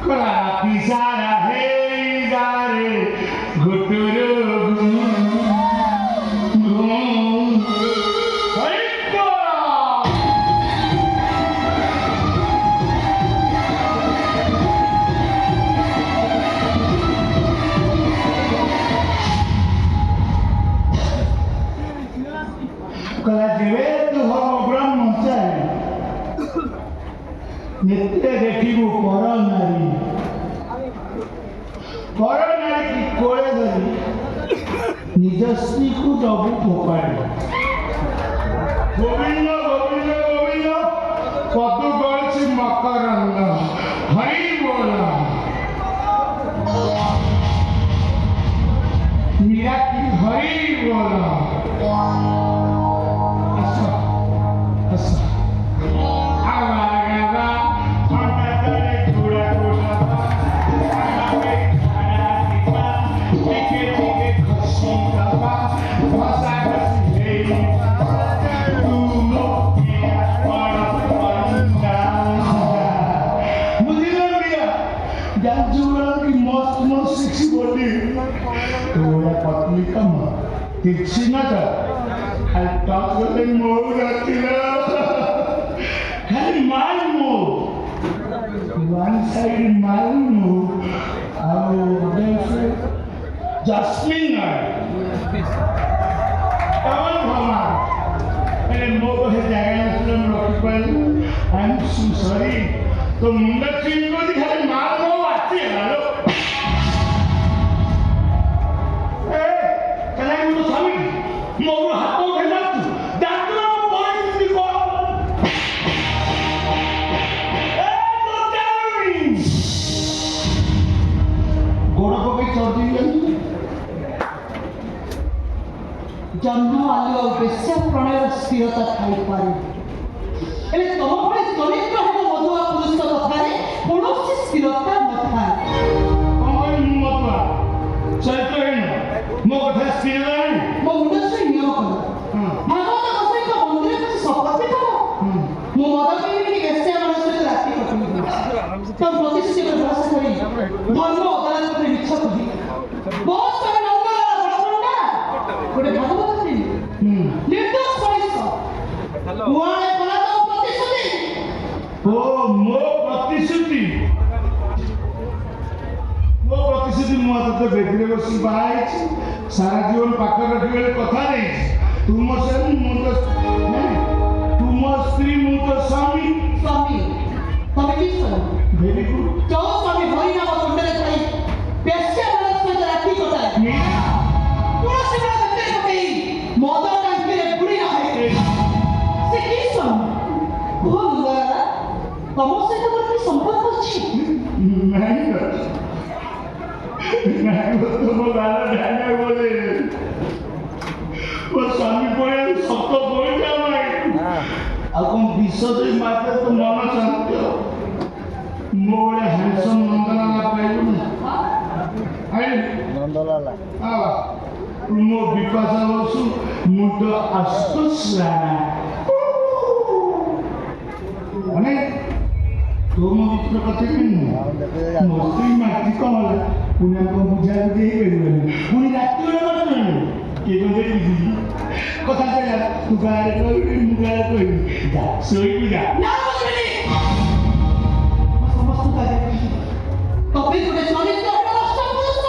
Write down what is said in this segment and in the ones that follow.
পিসারা হে গারে ঘুটুরু नित्य देखिबु पर नारी की कोड़े धरी निज स्त्री को दबु फोपाड़ी गोविंद गोविंद गोविंद पदु गलछि मकरंद हरि बोला मीरा की हरि बोला Dixie nada, I talk with the move that you know. Hey, my move. One side my move. Our friend Jasmine. Come on, Mama. And move ahead, from Rockpel. I'm so sorry. तो मुंडा चीन को दिखाने मार दो आती है ना लो मोर हाथ में भेजा तू डॉक्टर को बोल दी को ए डॉक्टर गोड़ को भी छोड़ दी जन्म आलु बेश्या प्रणय स्थिरता खाई पारे एले तम परे चरित्र हेबो मधुआ पुरुष कथारे कोनोसी स्थिरता नथाय कौन मधुआ चरित्र है मो कथा स्थिर नहीं मो उद्देश्य नियम कला भागवत गोसाई को मंदिर को शपथ करो मो मद पीनी बेश्या मनस से रात्रि कटनी तम प्रतिष्ठित को भरोसा करी धर्म अदालत में इच्छा करी बहुत सारे नंबर बड़बड़ा गोटे भागवत पीनी निर्दोष सहित वाले बला तो प्रतिश्रुति ओ मो प्रतिश्रुति मो तो बेगरे बसी बाई सारा जीवन पाकर रखिबे कथा नहीं तुम से मु तो तुम स्त्री मु तो स्वामी स्वामी तमे की सुनो वेरी गुड जो स्वामी हरि नाम सुंदर कई बेश्या मनस से रात्रि कटाए तुलसी बड़ा बच्चे को कही मद टांकी रे बुड़ी ना है से की स्वामी वो लगा तम से तो कोई संपर्क अछि नहीं तो वो गाना ध्यान बोले वो स्वामी बोले सब तो बोल जाए अब कौन विश्व दे मात्र तो मन शांति हो मोरे हैंडसम नंदलाला पाइबो ना आई नंदलाला आवा मो विकासा वसु मुद आस्तुसला अने तुम मित्र कथे नहीं मोस्ती माटी कमला पुण्य को बुझा दे गयो पुनी रात में मत के गंदे दी कथा से तू गारे कोई जा सोई पूजा ना बोलनी समस्त का कभी तुझे चरित्र हेबो नष्ट पुरुष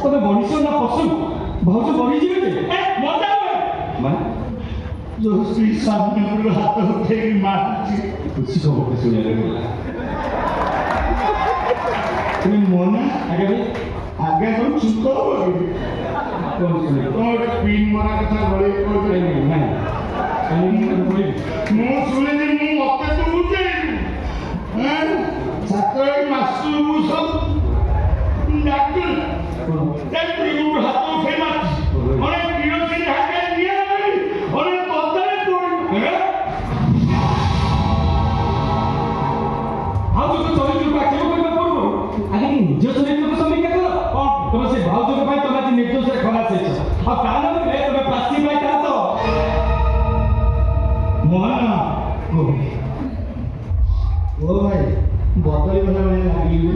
ତମେ ମଣିଷ ନା ପଶୁ? ଭାଉଜ ମରିଯିବେ ଯେ ମାନେ ଯୋଉ ସ୍ତ୍ରୀ ସ୍ୱାମୀ ଉପରୁ ହାତ ଉଠେଇକି ମାରୁଛି ଖୁସି ଖବର ଶୁଣିବାକୁ ମିଳିଲା। তুমি মনে ଆଜ୍ଞା ଭାଇ আগে তো চুপ করবো କଣ ଶୁଣିବ? তোমার পিন মারা কথা বলে ନାଇଁ ତମକୁ ମୁଁ ଗୋଟେ କହିବି ମୁଁ ଶୁଣିଲି ମୁଁ ମତେ ତୁ ବୁଝେଇବୁ ଛାତ୍ର ମାଷ୍ଟରକୁ ସବୁ ଡାକ୍ତର ପିଉର ହାତ ଉଠେଇ ମାରୁଛି ଅନେକ କିରୋସିନ ଢାକେ ନିଆଁ କରି ଅନେକ ପଦାରେ ପଡିବ ଭାଉଜଙ୍କ ଚରିତ୍ରକୁ ଆକ୍ଷେପ କରିବା ପୂର୍ବରୁ ଆଗେ ନିଜ ଚରିତ୍ରକୁ ସମୀକ୍ଷା କର। କଣ ତମେ ସେ ଭାଉଜଙ୍କ ପାଇଁ ତମେ ଆଜି ନିର୍ଦ୍ଦୋଷରେ ଖଲାସ ହେଇଛ ଆଉ ତା ନହେଲେ ତମେ ପ୍ରାଚୀ ପାଇଥାନ୍ତ। ମୋହନ ଓ ଭାଇ ବଦଳି ଗଲା ଭଳିଆ ଲାଗିଲୁ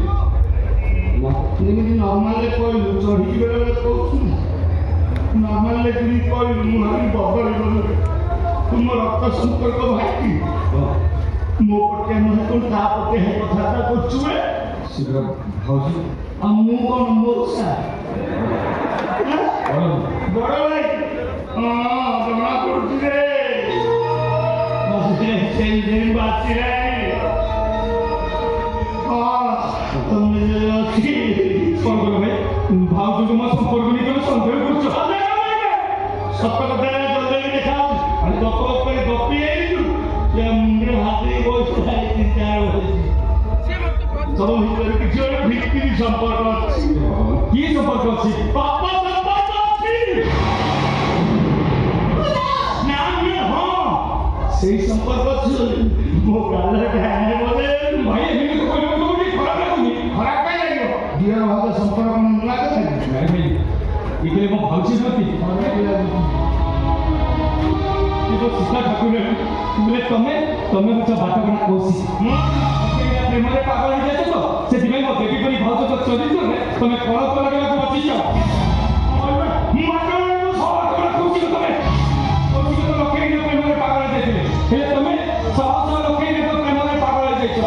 ଯେମିତି ନର୍ମାଲରେ କହିଲୁ ଚଢ଼ିକି ବେଳେବେଳେ କହୁଛୁ ନର୍ମାଲରେ ଯେମିତି କହିଲୁ ମୁଁ ଭାବି ବଦଳି ଗଲୁ ତୁମ ରକ୍ତ ସମ୍ପର୍କ ଭାଇକି ମୋ ପଟେ ନୁହେଁ ତୁ ତା ପଟେ ହେ କଥାଟା କରୁଛୁ ଶୀଘ୍ର ଭାଉଜ ଆଉ ମୁଁ କ'ଣ ମଉସା ବଡ଼ ଭାଇ ହଁ ଜଣା ପଡୁଛି ରେ ସେଇ ଦିନ ବାସିଲାଣି ହଁ ତମେ ଅଛି କଣ କର ଭାଇ ଭାଉଜଙ୍କୁ ମୋ ସମ୍ପର୍କ ନେଇ ତମେ ସନ୍ଦେହ କରୁଛ? ସତ କଥା ଜଲ୍ଦି ଦେଖାଉଛି ଆଉ ଗପ କରି ଗପି ଯାଇଛୁ ସେ ମୁଣ୍ଡରେ ହାତ ଦେଇ ବସିଲା ଚିନ୍ତା ହଉଛି ତମ ଭିତରେ କିଛି ଗୋଟେ ଭିତ୍ତିରି ସମ୍ପର୍କ ଅଛି କି ସମ୍ପର୍କ ଅଛି? ପାପ ସମ୍ପର୍କ ଅଛି ନା ନୁହେଁ ହଁ ସେଇ ସମ୍ପର୍କ ଅଛି ମୋ ଗାଲରେ ଧ୍ୟାନ ବୋଲେ ଭାଇ ଏମିତି କହିବାକୁ ତମକୁ ଟିକେ ଖରାପ ଲାଗୁନି? ଖରାପ କାଇଁ ଲାଗିବ ଦିଅର ଭାଗ ସମ୍ପର୍କ କ'ଣ ନୂଆ କଥା କି ନାଇଁ ଭାଇ ଇକଲେ ମୋ ଭାଉଜି ନତି ସୀତା ଠାକୁର ବୋଲେ ତମେ ହଉଛ ବାଟକଣା କହୁଛି ପ୍ରେମରେ ପାଗଳ ହେଇଯାଇଛ ତ ସେଥିପାଇଁ ମୋ ଦେବୀ ପରି ଭାଉଜ ଚରିତ୍ରରେ ତମେ କଳଙ୍କ ଲଗାଇବାକୁ ବସିଛ। ପ୍ରେମରେ ପାଗଳ ହେଇଯାଇଥିଲେ ହେଲେ ତମେ ଶହ ଶହ ଲକ୍ଷେ ପ୍ରେମରେ ପାଗଳ ହେଇଯାଇଛ।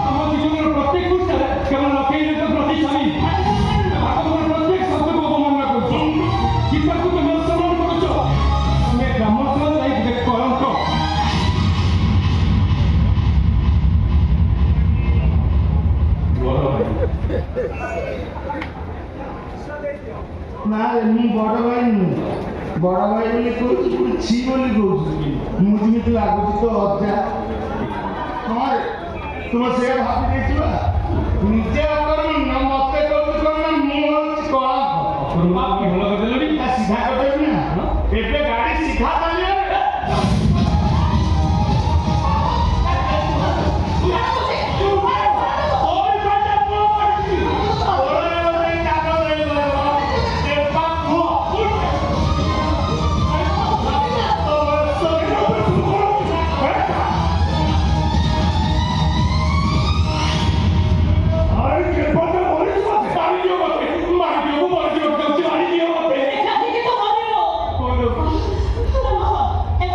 ତମ ଜୀବନର ପ୍ରତ୍ୟେକ ମୁହୂର୍ତ୍ତରେ କେବଳ ଲକ୍ଷେ ପ୍ରତିଛବି ଭାଗବତର ପ୍ରତ୍ୟେକ ଶବ୍ଦକୁ ଅବମାନନା କରୁଛ ଗୀତାକୁ ତମେ ଅସମ୍ମାନ କରୁଛ। ତମେ ଗ୍ରାମାଞ୍ଚଳ ଯାଇ ଗୋଟେ କଳଙ୍କ ନା ରେ ମୁଁ ବଡ଼ ଭାଇ ନୁହେଁ ବଡ଼ ଭାଇ ବୋଲି କହୁଛି ପୁଣି ଛି ବୋଲି କହୁଛି ମୁଁ ଯେମିତି ଲାଗୁଛି ତ ଅଜା ହଁ ରେ ତୁମ ସେଇଆ ଭାବି ଦେଇଥିବା